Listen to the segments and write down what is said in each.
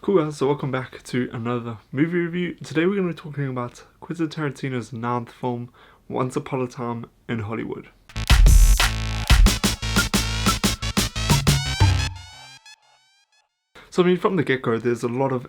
Cool guys, so welcome back to another movie review. Today we're going to be talking about Quentin Tarantino's ninth film, Once Upon a Time in Hollywood. So from the get-go, there's a lot of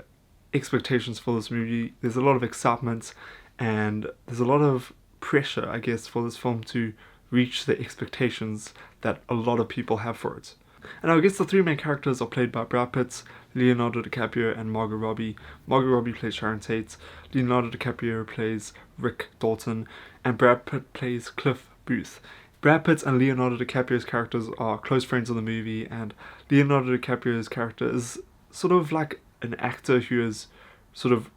expectations for this movie, there's a lot of excitement, and there's a lot of pressure, I guess, for this film to reach the expectations that a lot of people have for it. And I guess the three main characters are played by Brad Pitt, Leonardo DiCaprio, and Margot Robbie. Margot Robbie plays Sharon Tate, Leonardo DiCaprio plays Rick Dalton, and Brad Pitt plays Cliff Booth. Brad Pitt and Leonardo DiCaprio's characters are close friends in the movie, and Leonardo DiCaprio's character is sort of like an actor who is sort of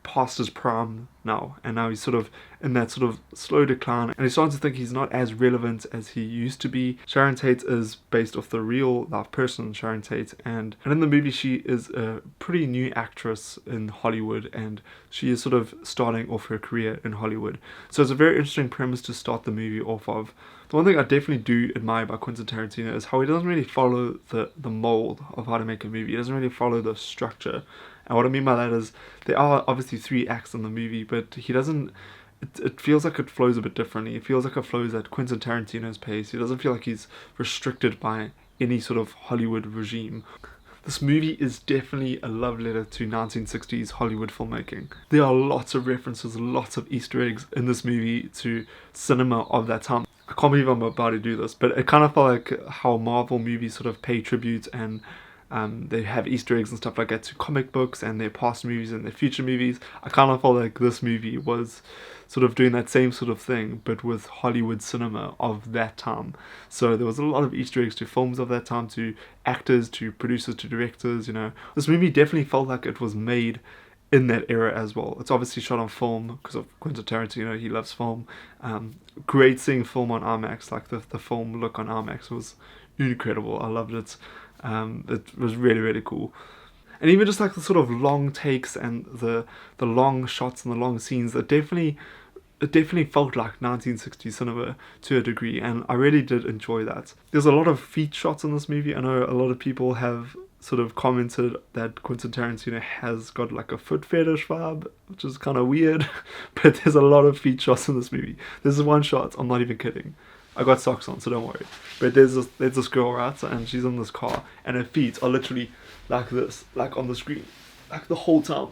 past his prime now, and now he's sort of in that sort of slow decline, and he's starting to think he's not as relevant as he used to be. Sharon Tate is based off the real life person Sharon Tate, and in the movie she is a pretty new actress in Hollywood, and she is sort of starting off her career in Hollywood. So it's a very interesting premise to start the movie off of. The one thing I definitely do admire about Quentin Tarantino is how he doesn't really follow the mold of how to make a movie. He doesn't really follow the structure. And what I mean by that is there are obviously three acts in the movie, but he doesn't. It feels like it flows a bit differently. It feels like it flows at Quentin Tarantino's pace. He doesn't feel like he's restricted by any sort of Hollywood regime. This movie is definitely a love letter to 1960s Hollywood filmmaking. There are lots of references, lots of Easter eggs in this movie to cinema of that time. I can't believe I'm about to do this, but it kind of felt like how Marvel movies sort of pay tribute, and they have Easter eggs and stuff like that to comic books and their past movies and their future movies. I kind of felt like this movie was sort of doing that same sort of thing, but with Hollywood cinema of that time. So there was a lot of Easter eggs to films of that time, to actors, to producers, to directors. This movie definitely felt like it was made in that era as well. It's obviously shot on film because of Quentin Tarantino. He loves film. Great seeing film on IMAX. Like the film look on IMAX was incredible. I loved it. It was really, really cool. And even just like the sort of long takes and the long shots and the long scenes, it definitely felt like 1960s cinema to a degree, and I really did enjoy that. There's a lot of feet shots in this movie. I know a lot of people have sort of commented that Quentin Tarantino has got like a foot fetish vibe, which is kind of weird, but there's a lot of feet shots in this movie. There's one shot, I'm not even kidding. I got socks on, so don't worry. But there's this girl, right, and she's in this car, and her feet are literally like this, like on the screen, like the whole time,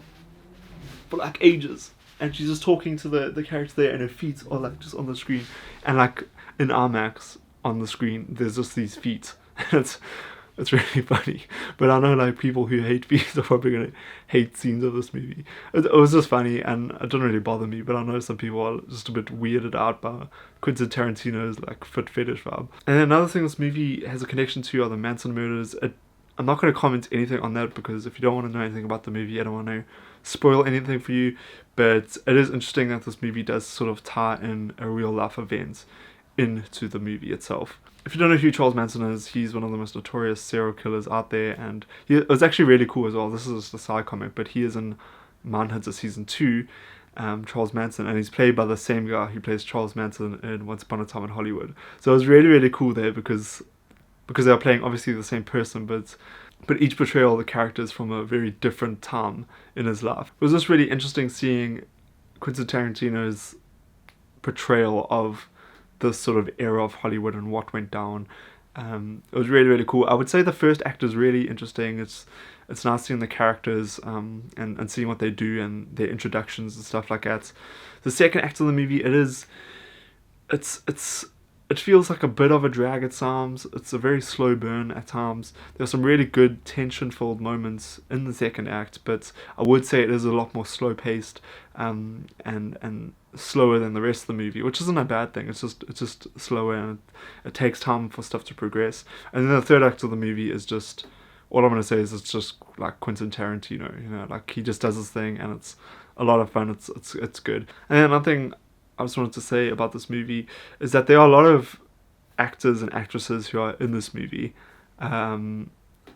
for like ages. And she's just talking to the character there, and her feet are like just on the screen, and like in IMAX on the screen, there's just these feet. It's really funny, but I know like people who hate feet are probably gonna hate scenes of this movie. It was just funny, and it didn't really bother me. But I know some people are just a bit weirded out by Quentin Tarantino's like foot fetish vibe. And then another thing this movie has a connection to are the Manson murders. I'm not going to comment anything on that because if you don't want to know anything about the movie, I don't want to spoil anything for you. But it is interesting that this movie does sort of tie in a real life event into the movie itself. If you don't know who Charles Manson is, he's one of the most notorious serial killers out there, and it was actually really cool as well. This is just a side comic, but he is in Mindhunter Season 2, Charles Manson, and he's played by the same guy who plays Charles Manson in Once Upon a Time in Hollywood. So it was really, really cool there because they are playing obviously the same person, but each portrayal of the characters from a very different time in his life. It was just really interesting seeing Quentin Tarantino's portrayal of this sort of era of Hollywood and what went down. It was really, really cool. I would say the first act is really interesting. It's nice seeing the characters and seeing what they do and their introductions and stuff like that. The second act of the movie, it feels like a bit of a drag at times. It's a very slow burn at times. There's some really good tension-filled moments in the second act, but I would say it is a lot more slow-paced and slower than the rest of the movie, which isn't a bad thing. It's just slower, and it takes time for stuff to progress. And then the third act of the movie is just, all I'm going to say is it's just like Quentin Tarantino, like he just does his thing, and it's a lot of fun. It's good. And then another thing I just wanted to say about this movie is that there are a lot of actors and actresses who are in this movie.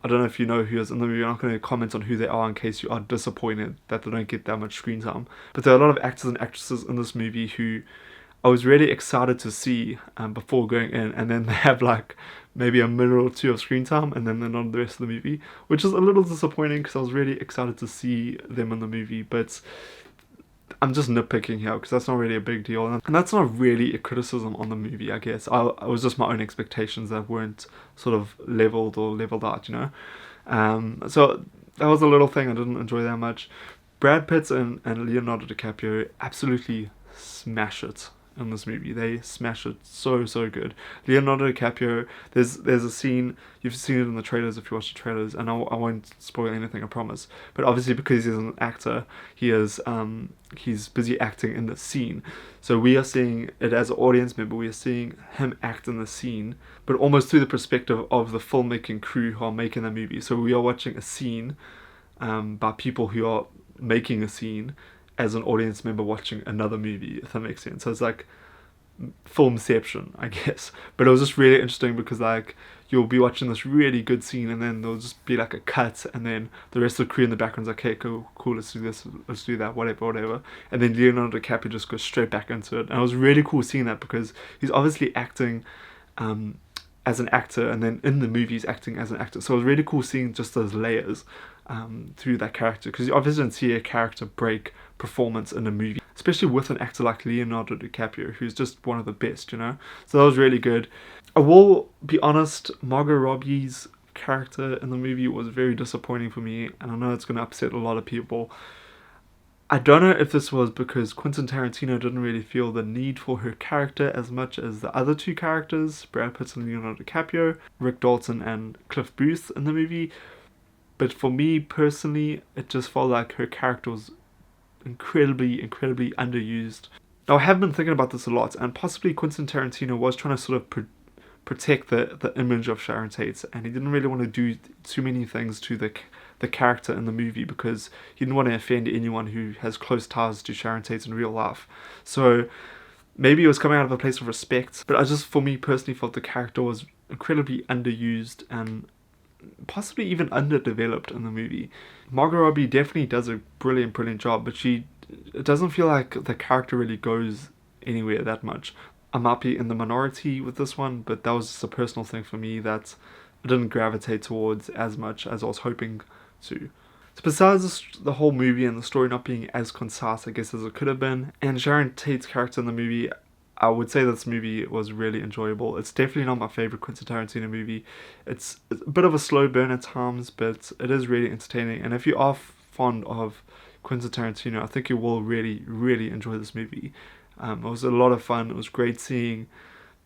I don't know if you know who is in the movie. I'm not going to comment on who they are in case you are disappointed that they don't get that much screen time. But there are a lot of actors and actresses in this movie who I was really excited to see before going in, and then they have like maybe a minute or two of screen time, and then they're not in the rest of the movie, which is a little disappointing because I was really excited to see them in the movie. But I'm just nitpicking here because that's not really a big deal, and that's not really a criticism on the movie, I guess. I was just my own expectations that weren't sort of leveled or leveled out, you know. So that was a little thing I didn't enjoy that much. Brad Pitt and Leonardo DiCaprio absolutely smash it in this movie. They smash it so good. Leonardo DiCaprio, there's a scene, you've seen it in the trailers if you watch the trailers, and I won't spoil anything, I promise. But obviously because he's an actor, he's busy acting in the scene. So we are seeing it as an audience member, we are seeing him act in the scene, but almost through the perspective of the filmmaking crew who are making the movie. So we are watching a scene by people who are making a scene as an audience member watching another movie, if that makes sense. So it's like filmception, I guess. But it was just really interesting because like you'll be watching this really good scene, and then there'll just be like a cut, and then the rest of the crew in the background's like, okay, cool, let's do this, let's do that, whatever. And then Leonardo DiCaprio just goes straight back into it. And it was really cool seeing that because he's obviously acting as an actor, and then in the movie he's acting as an actor. So it was really cool seeing just those layers through that character, because you obviously don't see a character break performance in a movie, especially with an actor like Leonardo DiCaprio, who's just one of the best, you know. So that was really good. I will be honest, Margot Robbie's character in the movie was very disappointing for me, and I know it's going to upset a lot of people. I don't know if this was because Quentin Tarantino didn't really feel the need for her character as much as the other two characters, Brad Pitt and Leonardo DiCaprio, Rick Dalton and Cliff Booth in the movie. But for me personally, it just felt like her character was incredibly underused. Now, I have been thinking about this a lot, and possibly Quentin Tarantino was trying to sort of protect the image of Sharon Tate, and he didn't really want to do too many things to the character in the movie because he didn't want to offend anyone who has close ties to Sharon Tate in real life. So maybe it was coming out of a place of respect, but I just, for me personally, felt the character was incredibly underused and possibly even underdeveloped in the movie. Margot Robbie definitely does a brilliant job, but it doesn't feel like the character really goes anywhere that much. I might be in the minority with this one, but that was just a personal thing for me that I didn't gravitate towards as much as I was hoping to. So besides the whole movie and the story not being as concise, I guess, as it could have been, and Sharon Tate's character in the movie, I would say this movie was really enjoyable. It's definitely not my favorite Quentin Tarantino movie. It's a bit of a slow burn at times, but it is really entertaining. And if you are fond of Quentin Tarantino, I think you will really enjoy this movie. It was a lot of fun. It was great seeing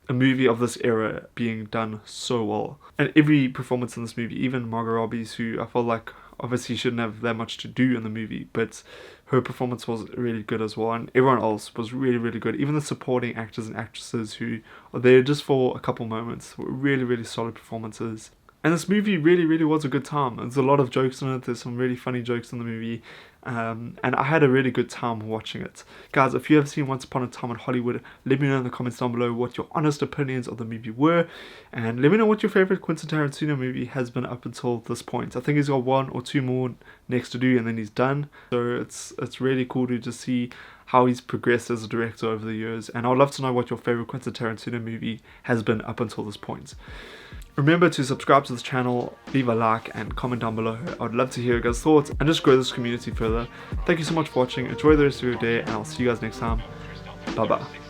a movie of this era being done so well. And every performance in this movie, even Margot Robbie's, who I felt like obviously shouldn't have that much to do in the movie, but her performance was really good as well, and everyone else was really good. Even the supporting actors and actresses who are there just for a couple moments were really solid performances. And this movie really was a good time. There's a lot of jokes in it. There's some really funny jokes in the movie. And I had a really good time watching it. Guys, if you have seen Once Upon a Time in Hollywood, let me know in the comments down below what your honest opinions of the movie were. And let me know what your favorite Quentin Tarantino movie has been up until this point. I think he's got one or two more next to do and then he's done. So it's really cool to just see how he's progressed as a director over the years. And I'd love to know what your favorite Quentin Tarantino movie has been up until this point. Remember to subscribe to this channel, leave a like and comment down below. I'd love to hear your guys' thoughts and just grow this community further. Thank you so much for watching, enjoy the rest of your day, and I'll see you guys next time. Bye bye.